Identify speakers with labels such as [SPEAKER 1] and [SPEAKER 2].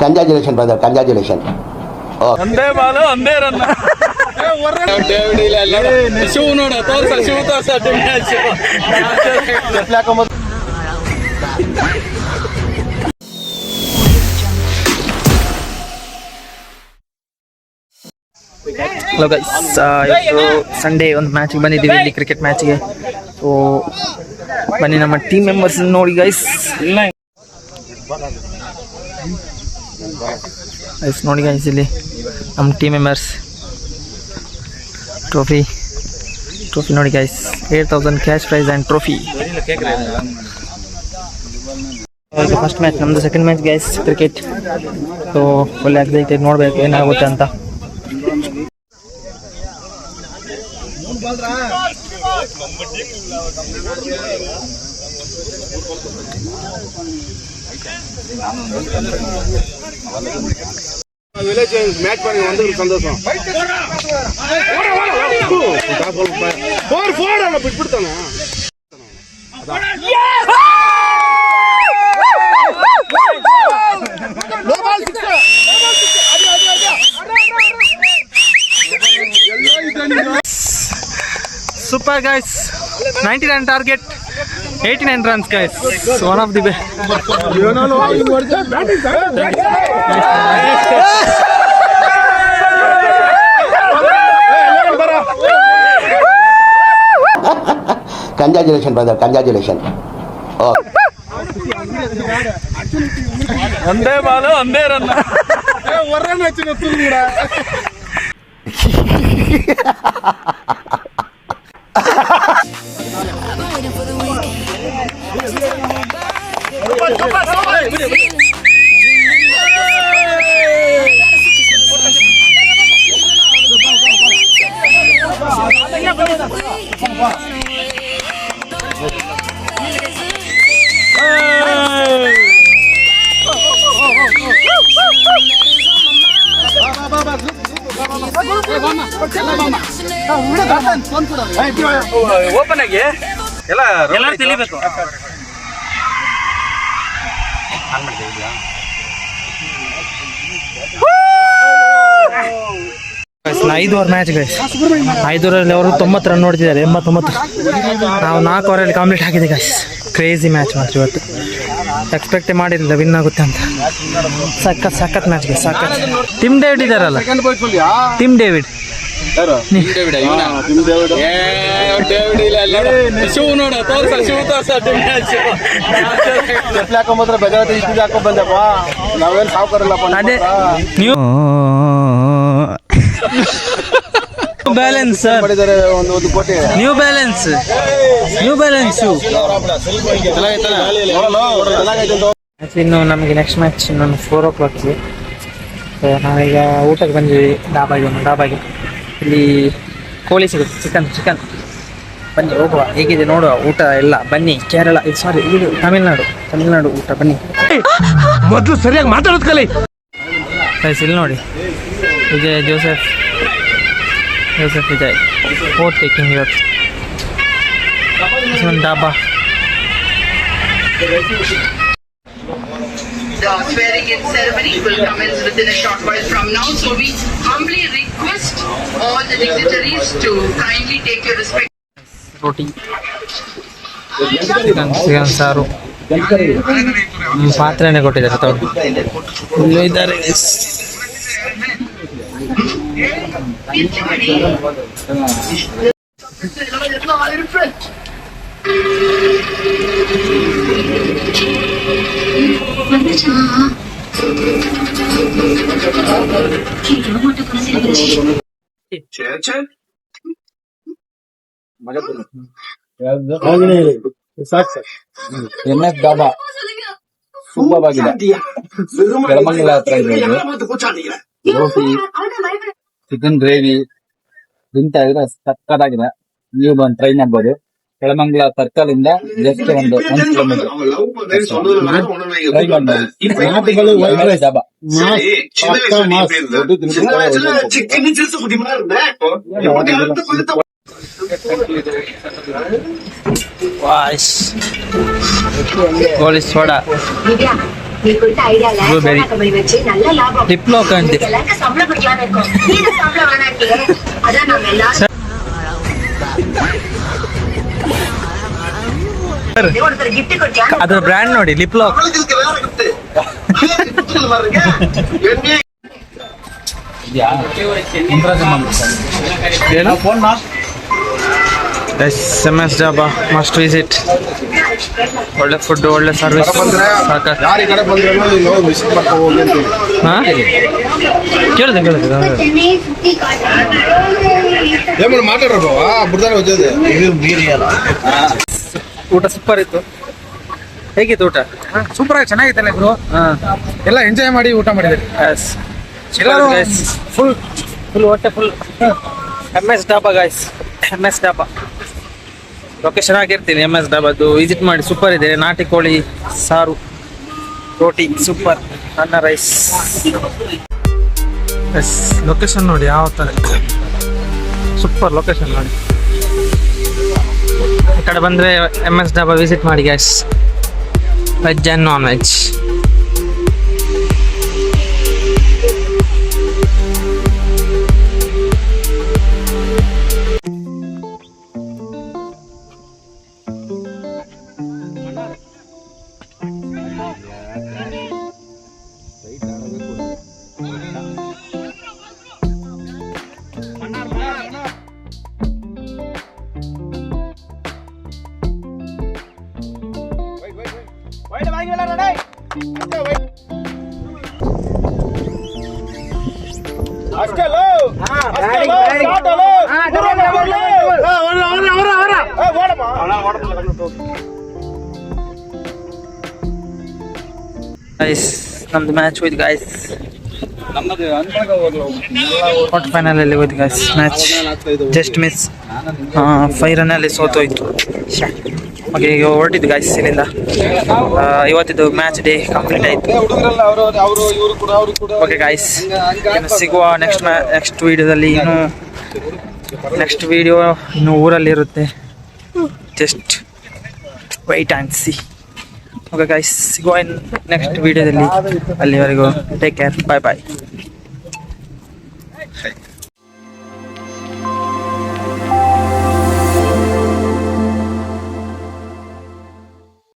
[SPEAKER 1] Congratulations, brother. Congratulations. Oh.
[SPEAKER 2] ಒಂದೇ ಬಾಲು ಒಂದೇ run. Shiva ನೋಡ ತೋರ್ಸ ಶಿವ ತೋರ್ಸ
[SPEAKER 3] ಹಲೋ ಗೈಸ್, ಇವತ್ತು ಸಂಡೇ ಒಂದು ಮ್ಯಾಚಿಗೆ ಬಂದಿದ್ದೀವಿ, ಇಲ್ಲಿ ಕ್ರಿಕೆಟ್ ಮ್ಯಾಚಿಗೆ. ಸೊ ಬನ್ನಿ ನಮ್ಮ ಟೀಮ್ ಮೆಂಬರ್ಸ್ ನೋಡಿ ಗೈಸ್. ನೋಡಿ ಗೈಸ್, ಇಲ್ಲಿ ನಮ್ಮ ಟೀಮ್ ಮೆಂಬರ್ಸ್. ಟ್ರೋಫಿ ನೋಡಿ guys, 8,000 cash prize and trophy. First match ನಮ್ಮದು, second match guys cricket. So ಒಳ್ಳೆ ಆಗ್ತೈತೆ, ನೋಡ್ಬೇಕು ಏನಾಗುತ್ತೆ ಅಂತ.
[SPEAKER 4] ಮ್ಯಾಚ್ ಮಾಡಿ ಒಂದು ಸಂತೋಷ. ಬಿಟ್ಬಿಡ್ತಾನ.
[SPEAKER 3] Super guys, 99 target, 89 runs guys. So one of the best.
[SPEAKER 1] Congratulations, brother. Congratulations. Oh.
[SPEAKER 2] ಒಂದೇ ಬಾಲು ಒಂದೇ ರನ್. ಓಪನ್ ಆಗಿ ಎಲ್ಲ ತಿಳಿಬೇಕು.
[SPEAKER 3] ಐದು ಓವರ್ ಮ್ಯಾಚ್ ಗೈಸ್, 5 ಓವರಲ್ಲಿ ಅವರು 90 ರನ್ ನೋಡ್ತಿದ್ದಾರೆ, 89. ನಾವು 4 ಓವರಲ್ಲಿ ಕಂಪ್ಲೀಟ್ ಆಗಿದೆ ಗೈಸ್. ಕ್ರೇಜಿ ಮ್ಯಾಚ್ ಮಾತ್ರ ಇವತ್ತು, ಎಕ್ಸ್ಪೆಕ್ಟೇ ಮಾಡಿರಲಿಲ್ಲ ವಿನ್ ಆಗುತ್ತೆ ಅಂತ. ಸಖತ್ ಮ್ಯಾಚ್ ಗೈಸ್, ಸಖತ್. ಟಿಮ್ ಡೇವಿಡ್ ಇದಾರಲ್ಲ, ಟಿಮ್ ಡೇವಿಡ್.
[SPEAKER 2] ಶಿವ ನೋಡ ತೋರ್ಸ ಶಿವ ತೋರ್ಸ
[SPEAKER 4] ಹಾಕೊಂಬಂದ್ರೆ ಬೆಜಾವತಿ ಇಷ್ಟು ಹಾಕೊಂಡ್ ಬಂದಪ್ಪ, ನಾವೇನು ಸಾವುಕಾರಲ್ಲಪ್ಪ.
[SPEAKER 3] ಅದೇ ನ್ಯೂ ಬ್ಯಾಲೆನ್ಸ್ ಸರ್,
[SPEAKER 4] ಒಂದು ಕೋಟಿ
[SPEAKER 3] ನ್ಯೂ ಬ್ಯಾಲೆನ್ಸ್ ಶೂ. ಇನ್ನು ನಮಗೆ ನೆಕ್ಸ್ಟ್ ಮ್ಯಾಚ್ ಇನ್ನೊಂದು 4 o'clockಗೆ. ನಾವೀಗ ಊಟಕ್ಕೆ ಬಂದಿದ್ದೀವಿ ಡಾಬಾಗೆ. ಇಲ್ಲಿ ಕೋಳಿ ಸಿಗುತ್ತೆ, ಚಿಕನ್. ಬನ್ನಿ ಹೋಗುವ, ಹೇಗಿದೆ ನೋಡುವ ಊಟ ಎಲ್ಲ. ಬನ್ನಿ, ಕೇರಳ, ಇದು ತಮಿಳ್ನಾಡು ಊಟ. ಬನ್ನಿ
[SPEAKER 4] ಮೊದಲು ಸರಿಯಾಗಿ ಮಾತಾಡೋದು ಕಲಿ.
[SPEAKER 3] ಇಲ್ಲಿ ನೋಡಿ, Vijay Joseph Vijay vote taking your dhaba.
[SPEAKER 5] The swearing in ceremony will commence within a short while from now, so we humbly request all the dignitaries to kindly take your respect.
[SPEAKER 3] Roti, chicken saru, ಪಾತ್ರೆನೇ ಕೊಟ್ಟಿದ್ದಾರೆ ತಗೊಂಡು. ಇಲ್ಲೂ ಇದ್ದಾರೆ.
[SPEAKER 6] NS dhaba super ಆಗಿದೆ. ಕೆಳಮಂಗಲ ಹತ್ರ ಇದೆ. ರೋಟಿ, chicken gravy ತಿಂತಾ ಇದ್ರೆ ಸಕ್ಕತ್ತಾಗಿದೆ. ನೀವು ಬಂದು ಟ್ರೈ ಮಾಡ್ಬೋದು. ಕೆಳಮಂಗಲ ಸರ್ಕಲ್ ಇಂದ ಜಸ್ಟ್ ಒಂದು 1 ಕಿಲೋಮೀಟರ್ ಟ್ರೈ ಮಾಡ್ಬೋದು. ಡಾಬಾ
[SPEAKER 3] ಗೋಲಿ ಸೋಡಾ
[SPEAKER 7] நீக்குள்ள ஐடியால
[SPEAKER 3] Blueberry.
[SPEAKER 7] கம்பெனி வச்சு நல்ல லாபம்.
[SPEAKER 3] Lip lock and-
[SPEAKER 7] எல்லாருக்கும் சம்பளம் பிடிக்காம இருக்கும். நீ சம்பளம் வேணாட்டியே. அதான் நம்ம எல்லாரும் ஒருத்தர் gift கொடுத்தியா?
[SPEAKER 3] ಅದ್ರ ಬ್ರ್ಯಾಂಡ್ ನೋಡಿ lip lock. SMS dhaba must visit. ಒಳ್ಳೆ ಫುಡ್, ಒಳ್ಳೆ ಸರ್ವಿಸ್.
[SPEAKER 4] ಯಾರ ಈ ಕಡೆ ಬಂದ್ರೆ ನೀನು ವಿಸಿಟ್ ಮಾಡ್ಕೊ ಹೋಗಿ ಅಂತ ಹೇಳಿ.
[SPEAKER 3] ಹಾ ಕೇಳಿದೆ
[SPEAKER 7] ಚೆನ್ನೈ ಸುತ್ತಿ ಕಾಟ.
[SPEAKER 4] ఏమన్నా మాట్లాడరు బావా బుర్దానే వచ్చేది
[SPEAKER 3] ಊಟ ಸೂಪರ್ ಇತ್ತು. ಹೇಗಿತ್ತು ಊಟ?
[SPEAKER 8] ಸೂಪರ್ ಆಗಿ ಚೆನ್ನಾಗಿತ್ತಲ್ಲ ಗುರು. ಎಲ್ಲ ಎಂಜಾಯ್ ಮಾಡಿ ಊಟ ಮಾಡಿದ್ರಿ.
[SPEAKER 3] ಫುಲ್ ಹೊಟ್ಟೆ full. MS dhaba guys, MS dhaba location ಆಗಿರ್ತೀನಿ. MS ಡಾಬಾದು ವಿಸಿಟ್ ಮಾಡಿ, ಸೂಪರ್ ಇದೆ. ನಾಟಿ ಕೋಳಿ ಸಾರು, ರೋಟಿ ಸೂಪರ್, ಅನ್ನ ರೈಸ್. ಎಸ್ ಲೊಕೇಶನ್ ನೋಡಿ ಯಾವ ಥರ ಸೂಪರ್ ಲೊಕೇಶನ್ ನೋಡಿ. ಈ ಕಡೆ ಬಂದರೆ MS ಡಾಬಾ ವಿಸಿಟ್ ಮಾಡಿ guys. Veg and non veg. Guys ನಮ್ದು ಮ್ಯಾಚ್ ಹೋಯ್ತು ಗೈಸ್. ಕ್ವಾರ್ಟರ್ ಫೈನಲ್ ಅಲ್ಲಿ ಹೋಯ್ತು guys match. Just miss 5 run ಅಲ್ಲಿ ಸೋತೋಯ್ತು. ಓಕೆ ಈಗ ಹೊರಟಿದ್ದು ಗೈಸ್ ಇಲ್ಲಿಂದ. ಇವತ್ತಿದ್ದು ಮ್ಯಾಚ್ ಡೇ ಕಂಪ್ಲೀಟ್ ಆಯ್ತು. ಓಕೆ ಗೈಸ್ ಇನ್ನು ಸಿಗುವ ನೆಕ್ಸ್ಟ್ ವಿಡಿಯೋದಲ್ಲಿ. ನೆಕ್ಸ್ಟ್ ವಿಡಿಯೋ ಇನ್ನು ಊರಲ್ಲಿ ಇರುತ್ತೆ. Just white and C. Okay guys ಸಿಗುವ ನೆಕ್ಸ್ಟ್ ವಿಡಿಯೋದಲ್ಲಿ. ಅಲ್ಲಿವರೆಗೂ ಟೇಕ್ ಕೇರ್, ಬಾಯ್ ಬಾಯ್.